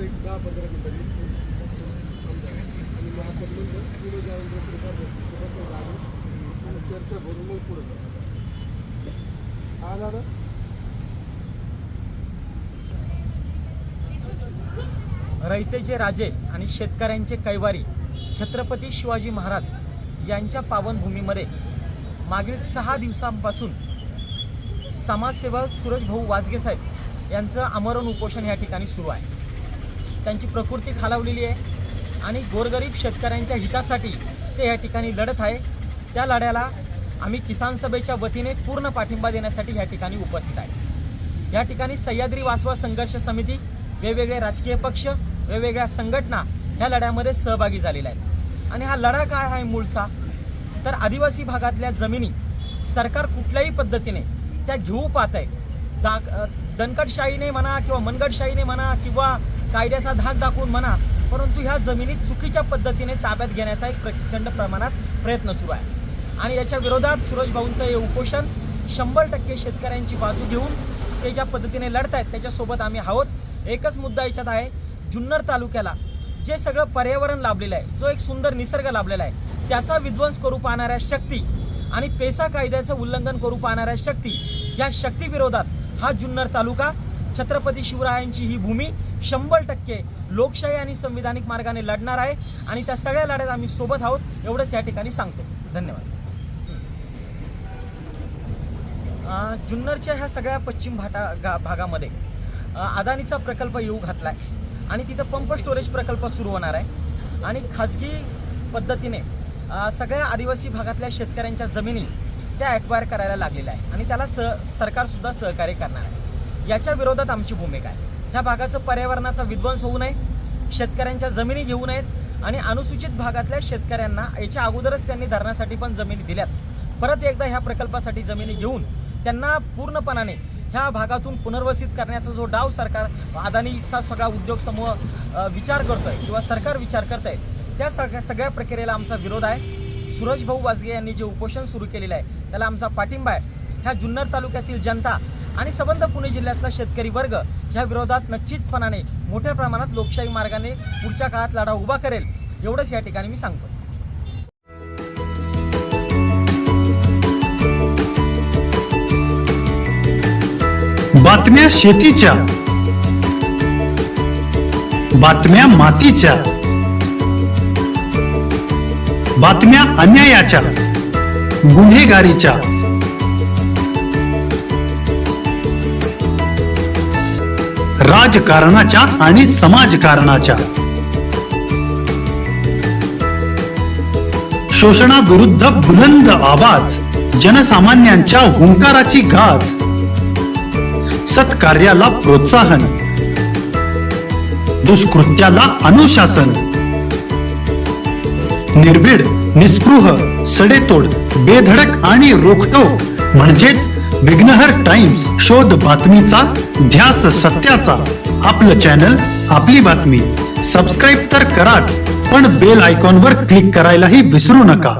एक 10-15 मिनिटांनी आणि मग आपण म्हणलं पुढे जाऊन चर्चा भरून मग पुढे जाऊ. हा दादा रयतेचे राजे आणि शेतकऱ्यांचे कैवारी छत्रपती शिवाजी महाराज यांच्या पावनभूमीमध्ये मागील 6 दिवसांपासून समाजसेवक सुरेश भाऊ वाजगे साहेब यांचं आमरण उपोषण या ठिकाणी सुरू आहे. त्यांची प्रकृती खालावलेली आहे आणि गोरगरीब शेतकऱ्यांच्या हितासाठी ते या ठिकाणी लढत आहे. त्या लढ्याला आम्ही किसान सभेच्या वतीने पूर्ण पाठिंबा देण्यासाठी या ठिकाणी उपस्थित आहे. या ठिकाणी सह्याद्री वाचवा संघर्ष समिती, वेगवेगळे राजकीय पक्ष, वेगवेगळ्या संघटना ह्या लढ्यामध्ये सहभागी झालेल्या आहेत. आणि हा लढा काय आहे मूळचा, तर आदिवासी भागातल्या जमिनी सरकार कुठल्याही पद्धतीने त्या घेऊ पाहत आहे. दणकटशाहीने म्हणा किंवा मनगटशाहीने म्हणा किंवा कायद्याचा धाक दाखवून म्हणा, परंतु ह्या जमिनी चुकीच्या पद्धतीने ताब्यात घेण्याचा एक प्रचंड प्रमाणात प्रयत्न सुरू आहे. आणि याच्या विरोधात सुरेश भाऊंचं हे उपोषण 100% शेतकऱ्यांची बाजू घेऊन ते ज्या पद्धतीने लढत आहेत त्याच्यासोबत आम्ही आहोत. एकच मुद्दा याच्यात आहे, जुन्नर तालुक्याला जे सगळं पर्यावरण लाभलेलं आहे, जो एक सुंदर निसर्ग लाभलेला आहे, त्याचा विध्वंस करू पाहणाऱ्या शक्ती आणि पेसा कायद्याचं उल्लंघन करू पाहणाऱ्या शक्ती, या शक्तीविरोधात हा जुन्नर तालुका छत्रपती शिवरायांची ही भूमी 100% लोकशाही आणि संविधानिक मार्गाने लढणार आहे. आणि त्या सगळ्या लढ्यात आम्ही सोबत आहोत एवढंच या ठिकाणी सांगतो. धन्यवाद. जुन्नरच्या ह्या सगळ्या पश्चिम भागामध्ये अदानीचा प्रकल्प येऊ घातला आहे आणि तिथं पंप स्टोरेज प्रकल्प सुरू होणार आहे. आणि खाजगी पद्धतीने सगळ्या आदिवासी भागातल्या शेतकऱ्यांच्या जमिनी त्या ॲक्वायर करायला लागलेल्या आहे आणि त्याला सरकारसुद्धा सहकार्य करणार आहे. याच्या विरोधात आमची भूमिका आहे. ह्या भागाचं पर्यावरणाचा विध्वंस होऊ नये, शेतकऱ्यांच्या जमिनी घेऊ नयेत आणि अनुसूचित भागातल्या शेतकऱ्यांना याच्या अगोदरच त्यांनी धरणासाठी पण जमिनी दिल्यात. परत एकदा ह्या प्रकल्पासाठी जमिनी घेऊन त्यांना पूर्णपणाने ह्या भागातून पुनर्वसित करण्याचा जो डाव सरकार, अदानीचा सगळा उद्योग समूह विचार करतोय किंवा सरकार विचार करत आहे, त्या सगळ्या प्रक्रियेला आमचा विरोध आहे. सुरेश भाऊ वाजगे यांनी जे उपोषण सुरू केलेलं आहे त्याला आमचा पाठिंबा आहे. ह्या जुन्नर तालुक्यातील जनता आणि संबंध पुणे जिल्ह्यातला शेतकरी वर्ग ह्या विरोधात निश्चितपणाने मोठ्या प्रमाणात लोकशाही मार्गाने पुढच्या काळात लढा उभा करेल एवढंच या ठिकाणी मी सांगतो. बातम्या शेतीच्या, बातम्या मातीच्या, बातम्या अन्यायाच्या, गुन्हेगारीच्या, राजकारणाच्या आणि समाजकारणाच्या, शोषणाविरुद्ध बुलंद आवाज, जनसामान्यांच्या हुंकाराची गाज, सत्कार्याला प्रोत्साहन, दुष्कृत्याला अनुशासन, निर्भीड, निस्पृह, सडेतोड, बेधडक आणि रोखठोक म्हणजेच विघ्नहर टाइम्स. शोध बातमीचा, ध्यास सत्याचा. आपलं चॅनल, आपली बातमी. सबस्क्राईब तर कराच, पण बेल आयकॉनवर क्लिक करायलाही विसरू नका.